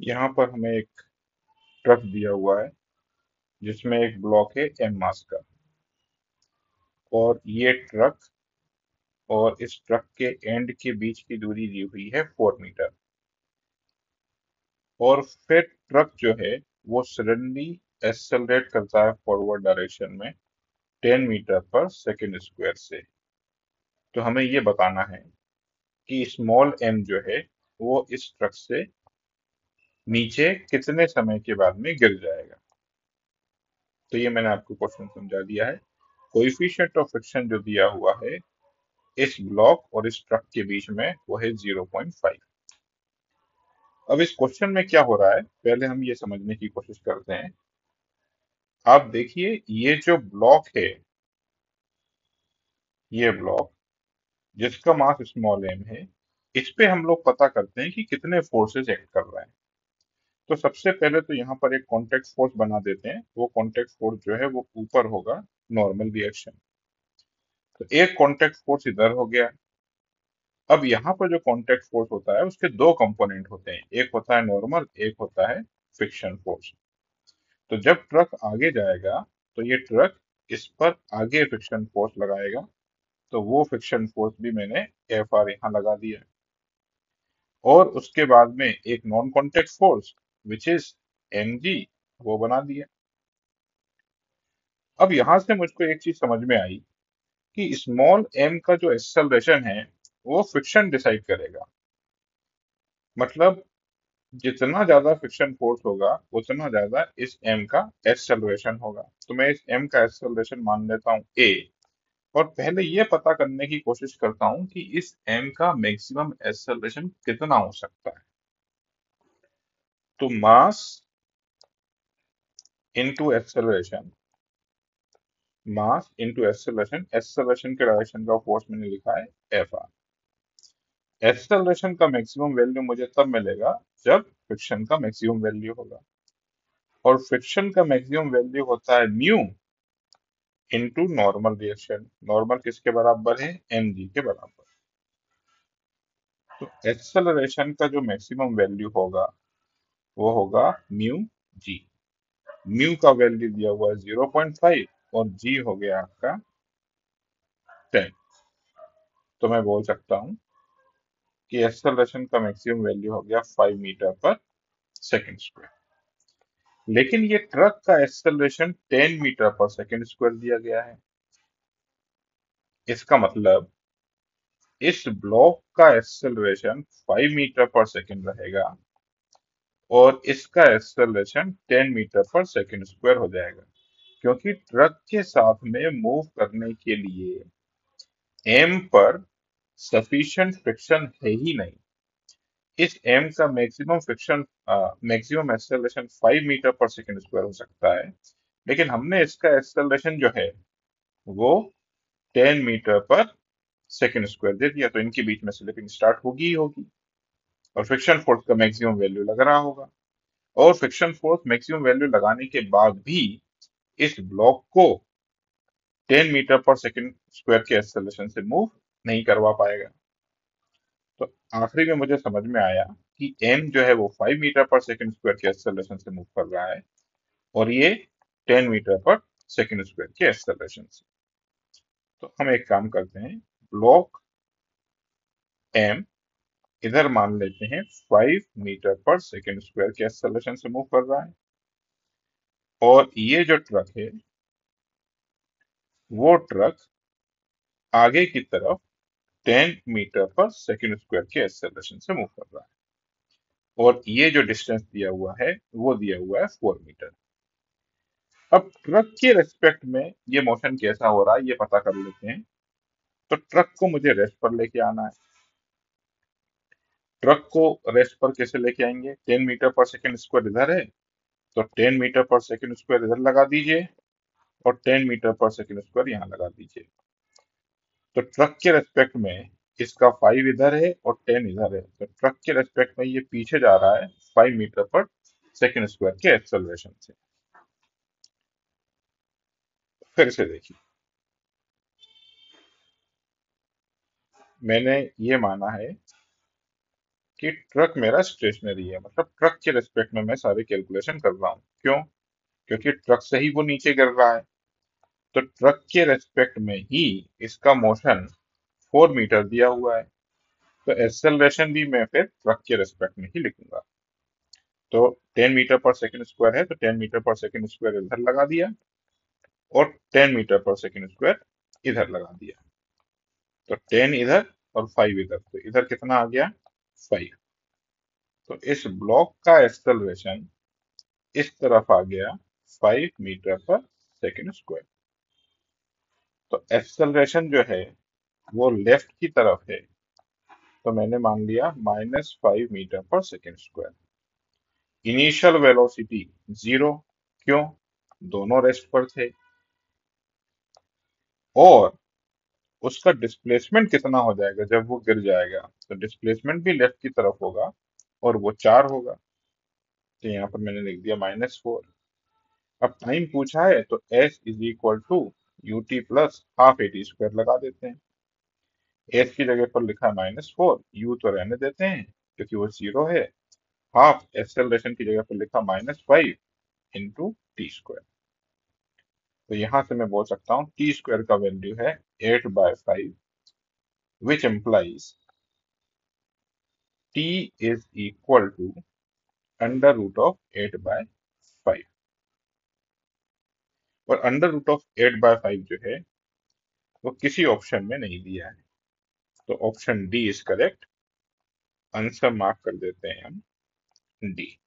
यहाँ पर हमें एक ट्रक दिया हुआ है जिसमें एक ब्लॉक है एम मास का। और ये ट्रक और इस ट्रक के एंड के बीच की दूरी दी हुई है 4 मीटर। और फिर ट्रक जो है वो सडनली एक्सेलरेट करता है फॉरवर्ड डायरेक्शन में 10 मीटर पर सेकेंड स्क्वायर से। तो हमें ये बताना है कि स्मॉल एम जो है वो इस ट्रक से नीचे कितने समय के बाद में गिर जाएगा। तो ये मैंने आपको क्वेश्चन समझा दिया है। कोएफिशिएंट ऑफ फ्रिक्शन जो दिया हुआ है इस ब्लॉक और इस ट्रक के बीच में वो है 0.5। अब इस क्वेश्चन में क्या हो रहा है पहले हम ये समझने की कोशिश करते हैं। आप देखिए ये जो ब्लॉक है, ये ब्लॉक जिसका मास स्मॉल एम है, इस पे हम लोग पता करते हैं कि कितने फोर्सेस एक्ट कर रहे हैं। तो सबसे पहले तो यहाँ पर एक कॉन्टेक्ट फोर्स बना देते हैं। वो कॉन्टेक्ट फोर्स जो है वो ऊपर होगा नॉर्मल रिएक्शन। तो एक कॉन्टेक्ट फोर्स इधर हो गया। अब यहाँ पर जो कॉन्टेक्ट फोर्स होता है उसके दो कंपोनेंट होते हैं, एक होता है नॉर्मल, एक होता है फ्रिक्शन फोर्स। तो जब ट्रक आगे जाएगा तो ये ट्रक इस पर आगे फ्रिक्शन फोर्स लगाएगा। तो वो फ्रिक्शन फोर्स भी मैंने एफ आर यहाँ लगा दिया। और उसके बाद में एक non contact force which is m g, वो बना दिया। अब यहां से मुझको एक चीज समझ में आई कि स्मॉल एम का जो एक्सेलरेशन है वो फ्रिक्शन डिसाइड करेगा। मतलब जितना ज्यादा फ्रिक्शन फोर्स होगा उतना ज्यादा इस एम का एक्सेलरेशन होगा। तो मैं इस एम का एक्सेलरेशन मान लेता हूँ ए। और पहले ये पता करने की कोशिश करता हूँ कि इस एम का मैक्सिमम एक्सेलरेशन कितना हो सकता है। तो mass into acceleration, mass into acceleration, acceleration के डायरेक्शन का फोर्स मैंने लिखा है एफ आर। एक्सेलरेशन का मैक्सिमम वैल्यू मुझे तब मिलेगा जब फ्रिक्शन का मैक्सिमम वैल्यू होगा। और फ्रिक्शन का मैक्सिमम वैल्यू होता है mu into normal reaction. Normal किसके बराबर है, एम जी के बराबर। तो एक्सेलरेशन का जो मैक्सिमम वैल्यू होगा वो होगा म्यू जी। म्यू का वैल्यू दिया हुआ है 0.5 और जी हो गया आपका 10। तो मैं बोल सकता हूँ कि एक्सेलरेशन का मैक्सिमम वैल्यू हो गया 5 मीटर पर सेकेंड स्क्वायर। लेकिन ये ट्रक का एक्सेलरेशन 10 मीटर पर सेकेंड स्क्वायर दिया गया है। इसका मतलब इस ब्लॉक का एक्सेलरेशन 5 मीटर पर सेकेंड रहेगा और इसका एक्सेलरेशन 10 मीटर पर सेकेंड स्क्वायर हो जाएगा। क्योंकि ट्रक के साथ में मूव करने के लिए एम पर सफिशिएंट फ्रिक्शन है ही नहीं। इस एम का maximum friction, maximum acceleration 5 metre पर सेकेंड स्क्वायर हो सकता है। लेकिन हमने इसका एक्सेलरेशन जो है वो 10 मीटर पर सेकेंड स्क्वायर दे दिया। तो इनके बीच में स्लिपिंग स्टार्ट होगी ही होगी और फ्रिक्शन फोर्स का मैक्सिमम वैल्यू लग रहा होगा। और फ्रिक्शन फोर्स मैक्सिमम वैल्यू लगाने के बाद भी इस ब्लॉक को 10 मीटर पर सेकेंड स्क्वायर के एक्सेलरेशन से मूव नहीं करवा पाएगा। तो आखिरी में मुझे समझ में आया कि एम जो है वो 5 मीटर पर सेकेंड स्क्वायर के एक्सेलरेशन से मूव कर रहा है और ये 10 मीटर पर सेकेंड स्क्वायर के एक्सेलरेशन से। तो हम एक काम करते हैं, ब्लॉक एम इधर मान लेते हैं 5 मीटर पर सेकेंड स्क्वायर के एक्सेलरेशन से मूव कर रहा है। और ये जो ट्रक है वो ट्रक आगे की तरफ 10 मीटर पर सेकेंड स्क्वायर के एक्सेलरेशन से मूव कर रहा है। और ये जो डिस्टेंस दिया हुआ है वो दिया हुआ है 4 मीटर। अब ट्रक के रेस्पेक्ट में ये मोशन कैसा हो रहा है ये पता कर लेते हैं। तो ट्रक को मुझे रेस्ट पर लेके आना है। ट्रक को रेस्ट पर कैसे लेके आएंगे, 10 मीटर पर सेकेंड स्क्वायर इधर है तो 10 मीटर पर सेकेंड स्क्वायर इधर लगा दीजिए और 10 मीटर पर सेकेंड स्क्वायर यहाँ लगा दीजिए। तो ट्रक के रेस्पेक्ट में इसका 5 इधर है और 10 इधर है। तो ट्रक के रेस्पेक्ट में ये पीछे जा रहा है 5 मीटर पर सेकेंड स्क्वायर के एक्सेलरेशन से। फिर से देखिए, मैंने ये माना है कि ट्रक मेरा स्टेशनरी है, मतलब ट्रक के रिस्पेक्ट में मैं सारे कैलकुलेशन कर रहा हूँ। क्यों? क्योंकि ट्रक से ही वो नीचे गिर रहा है, तो ट्रक के रेस्पेक्ट में ही इसका मोशन 4 मीटर दिया हुआ है, तो एक्सेलरेशन भी मैं फिर ट्रक के रेस्पेक्ट में ही लिखूंगा। तो 10 मीटर पर सेकंड स्क्वायर है, तो 10 मीटर पर सेकंड स्क्वायर इधर लगा दिया और 10 मीटर पर सेकंड स्क्वायर इधर लगा दिया। तो 10 इधर और 5 इधर, तो इधर कितना आ गया? 5। तो इस ब्लॉक का एक्सेलरेशन इस तरफ आ गया 5 मीटर पर सेकंड स्क्वायर। तो एक्सेलरेशन जो है वो लेफ्ट की तरफ है, तो मैंने मान लिया -5 मीटर पर सेकंड स्क्वायर। Initial velocity 0। क्यों? दोनों रेस्ट पर थे। और उसका डिस्प्लेसमेंट कितना हो जाएगा जब वो गिर जाएगा? तो डिस्प्लेसमेंट भी लेफ्ट की तरफ होगा और वो 4 होगा। तो यहाँ पर मैंने लिख दिया -4। अब टाइम पूछा है तो s is equal to ut plus half a t square लगा देते हैं। s की जगह पर लिखा है -4, u तो रहने देते हैं क्योंकि वो 0 है। हाफ एक्सेलरेशन की जगह पर लिखा -5 इंटू टी स्क्वायर। तो यहां से मैं बोल सकता हूँ टी स्क्वायर का वैल्यू है 8/5, which implies t is equal to √8/5। और √8/5 जो है वो किसी ऑप्शन में नहीं दिया है, तो option D is correct. Answer mark कर देते हैं हम डी।